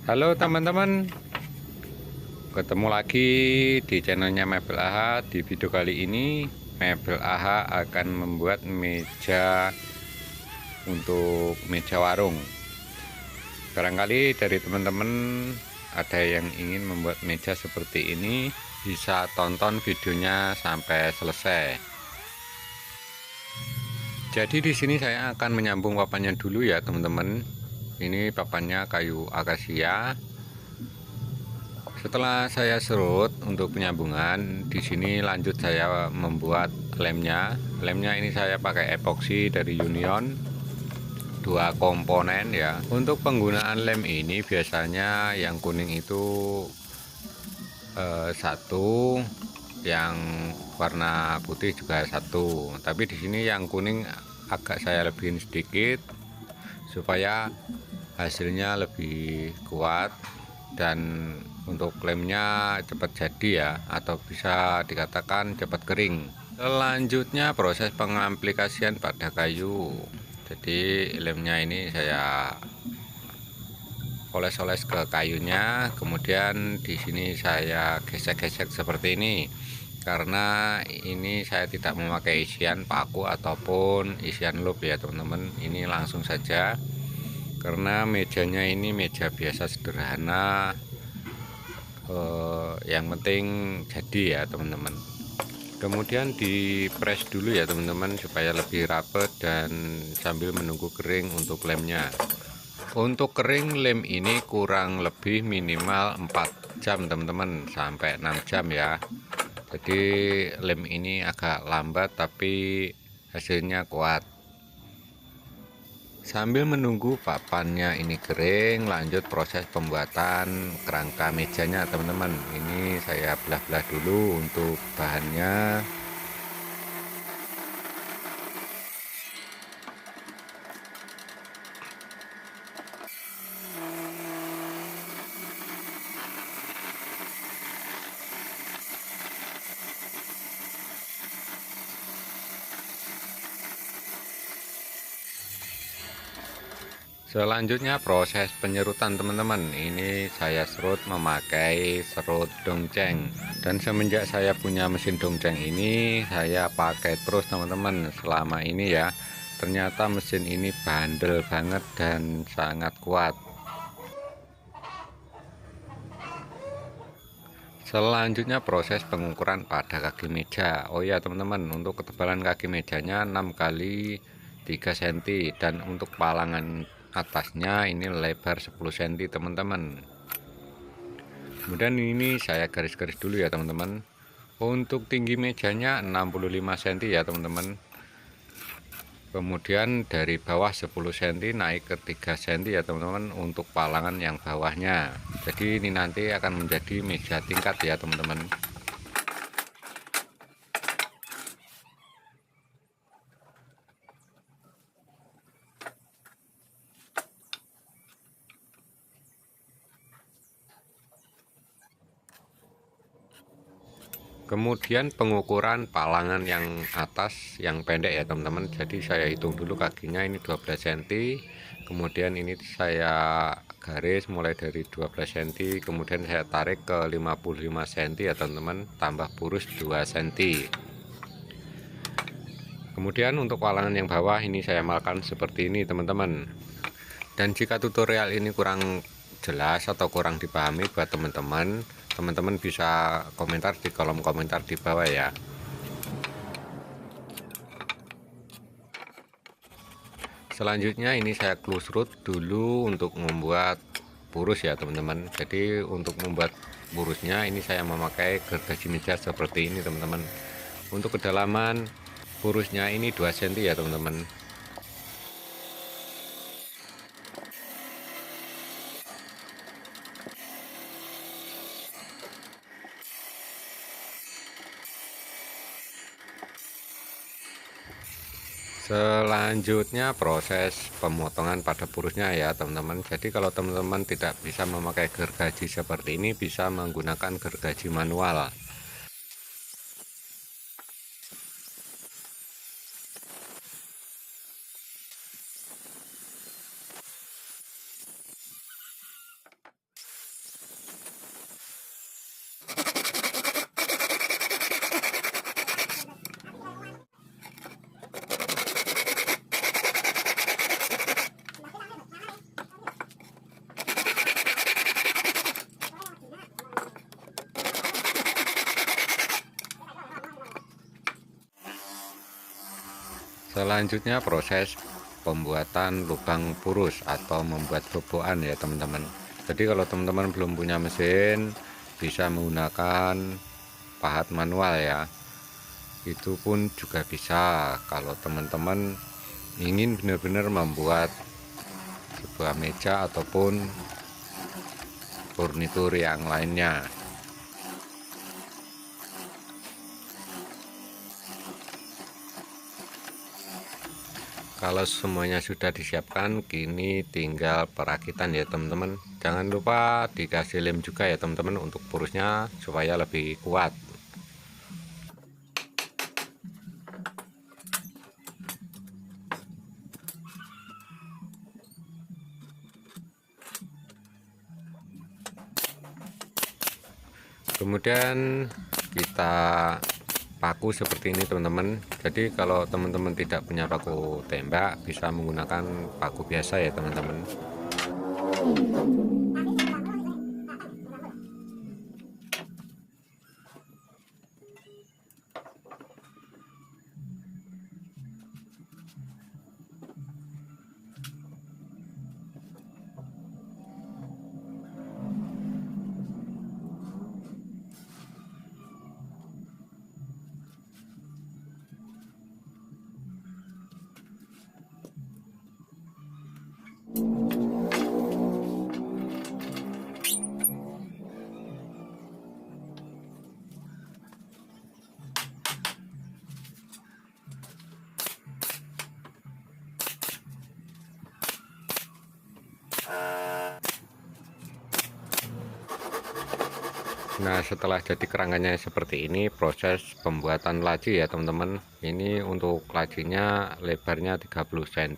Halo teman-teman, ketemu lagi di channelnya Mebel AHA. Di video kali ini Mebel AHA akan membuat meja untuk meja warung. Barangkali dari teman-teman ada yang ingin membuat meja seperti ini, bisa tonton videonya sampai selesai. Jadi di sini saya akan menyambung papannya dulu ya teman-teman. Ini papannya kayu akasia. Setelah saya serut untuk penyambungan, di sini lanjut saya membuat lemnya. Lemnya ini saya pakai epoksi dari Union, 2 komponen ya. Untuk penggunaan lem ini biasanya yang kuning itu satu, yang warna putih juga satu. Tapi di sini yang kuning agak saya lebihin sedikit supaya hasilnya lebih kuat dan untuk lemnya cepat jadi ya, atau bisa dikatakan cepat kering. Selanjutnya proses pengaplikasian pada kayu. Jadi lemnya ini saya oles-oles ke kayunya, kemudian di sini saya gesek-gesek seperti ini karena ini saya tidak memakai isian paku ataupun isian loop ya teman-teman. Ini langsung saja karena mejanya ini meja biasa sederhana, yang penting jadi ya teman-teman. Kemudian di press dulu ya teman-teman supaya lebih rapet dan sambil menunggu kering untuk lemnya. Untuk kering lem ini kurang lebih minimal 4 jam teman-teman, sampai 6 jam ya. Jadi lem ini agak lambat tapi hasilnya kuat. Sambil menunggu papannya ini kering, lanjut proses pembuatan kerangka mejanya teman-teman. Ini saya belah-belah dulu untuk bahannya. Selanjutnya proses penyerutan teman-teman. Ini saya serut memakai serut dongceng, dan semenjak saya punya mesin dongceng ini saya pakai terus teman-teman selama ini ya. Ternyata mesin ini bandel banget dan sangat kuat. Selanjutnya proses pengukuran pada kaki meja. Oh ya teman-teman, untuk ketebalan kaki mejanya 6 kali 3 cm, dan untuk palangan atasnya ini lebar 10 cm teman-teman. Kemudian ini saya garis-garis dulu ya teman-teman. Untuk tinggi mejanya 65 cm ya teman-teman. Kemudian dari bawah 10 cm naik ke 3 cm ya teman-teman untuk palangan yang bawahnya. Jadi ini nanti akan menjadi meja tingkat ya teman-teman. Kemudian pengukuran palangan yang atas yang pendek ya teman-teman. Jadi saya hitung dulu kakinya ini 12 cm. Kemudian ini saya garis mulai dari 12 cm. Kemudian saya tarik ke 55 cm ya teman-teman. Tambah burus 2 cm. Kemudian untuk palangan yang bawah ini saya malkan seperti ini teman-teman. Dan jika tutorial ini kurang jelas atau kurang dipahami buat teman-teman, teman-teman bisa komentar di kolom komentar di bawah ya. Selanjutnya ini saya close root dulu untuk membuat burus ya teman-teman. Jadi untuk membuat burusnya ini saya memakai gergaji meja seperti ini teman-teman. Untuk kedalaman burusnya ini 2 cm ya teman-teman. Selanjutnya proses pemotongan pada burusnya ya teman-teman. Jadi kalau teman-teman tidak bisa memakai gergaji seperti ini, bisa menggunakan gergaji manual. Selanjutnya proses pembuatan lubang purus atau membuat bobokan ya teman-teman. Jadi kalau teman-teman belum punya mesin, bisa menggunakan pahat manual ya. Itu pun juga bisa kalau teman-teman ingin benar-benar membuat sebuah meja ataupun furnitur yang lainnya. Kalau semuanya sudah disiapkan, kini tinggal perakitan ya teman-teman. Jangan lupa dikasih lem juga ya teman-teman untuk purusnya supaya lebih kuat. Kemudian kita paku seperti ini teman-teman. Jadi kalau teman-teman tidak punya paku tembak, bisa menggunakan paku biasa ya teman-teman. Nah, setelah jadi kerangkanya seperti ini, proses pembuatan laci ya teman-teman. Ini untuk lacinya lebarnya 30 cm.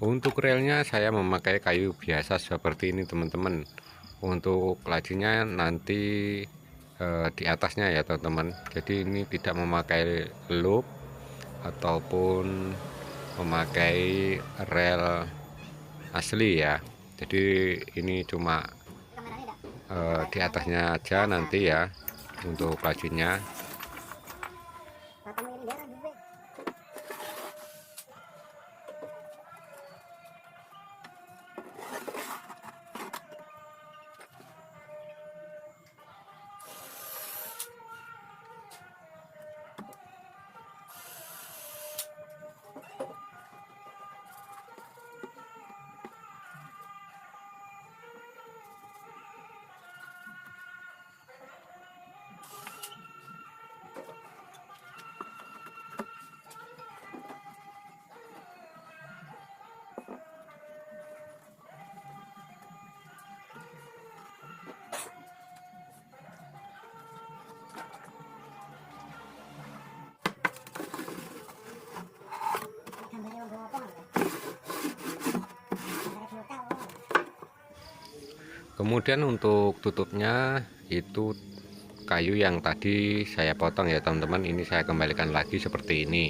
Untuk relnya saya memakai kayu biasa seperti ini teman-teman. Untuk lacinya nanti di atasnya ya teman-teman. Jadi ini tidak memakai loop ataupun memakai rel asli ya. Jadi ini cuma di atasnya aja nanti ya untuk lacinya. Kemudian untuk tutupnya itu kayu yang tadi saya potong ya teman-teman, ini saya kembalikan lagi seperti ini.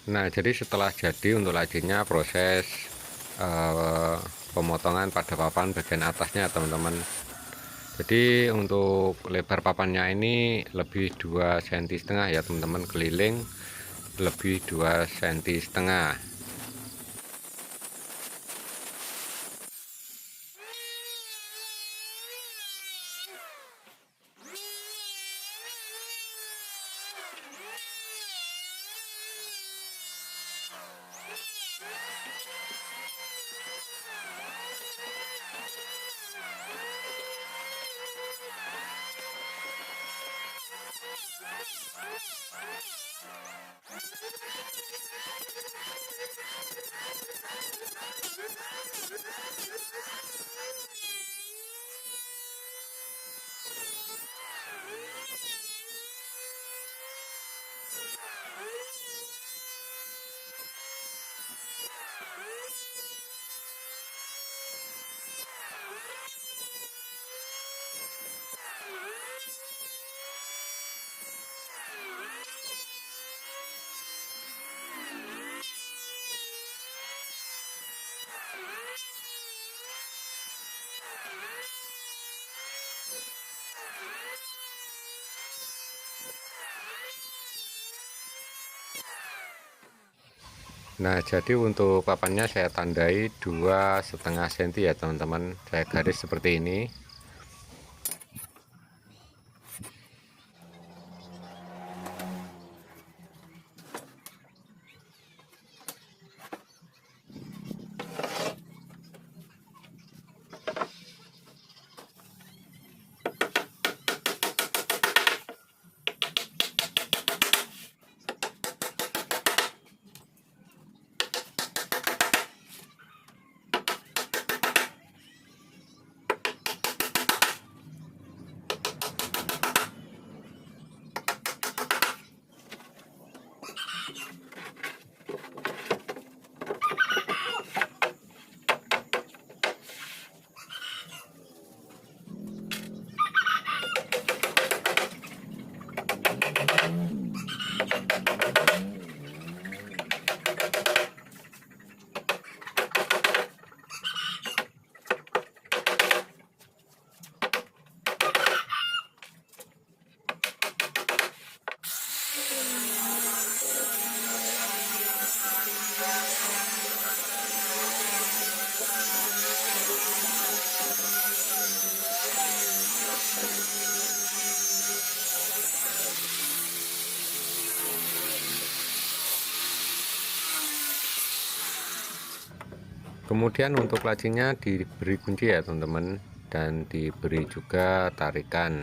Nah, jadi setelah jadi untuk lacinya proses pemotongan pada papan bagian atasnya teman-teman. Jadi untuk lebar papannya ini lebih 2,5 cm ya teman-teman, keliling lebih 2,5 cm. Nah, jadi untuk papannya saya tandai 2,5 cm ya teman-teman, saya garis seperti ini. Kemudian untuk lacinya diberi kunci ya teman-teman, dan diberi juga tarikan.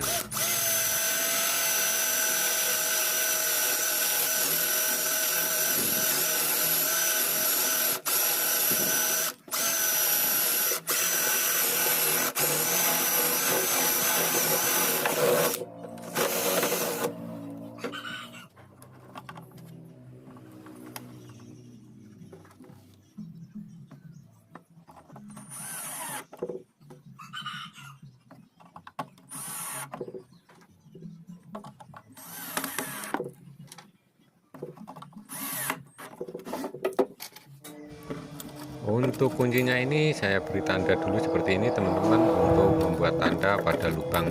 Untuk kuncinya ini saya beri tanda dulu seperti ini teman-teman, untuk membuat tanda pada lubang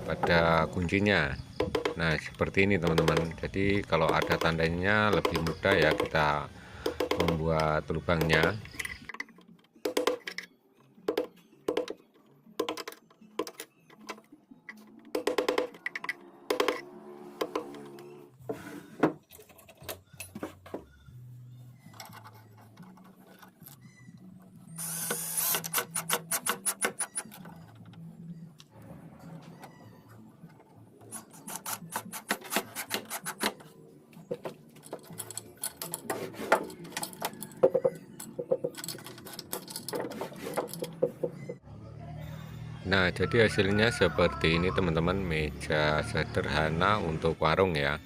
pada kuncinya. Nah seperti ini teman-teman, jadi kalau ada tandanya lebih mudah ya kita membuat lubangnya. Nah jadi hasilnya seperti ini teman-teman, meja sederhana untuk warung ya.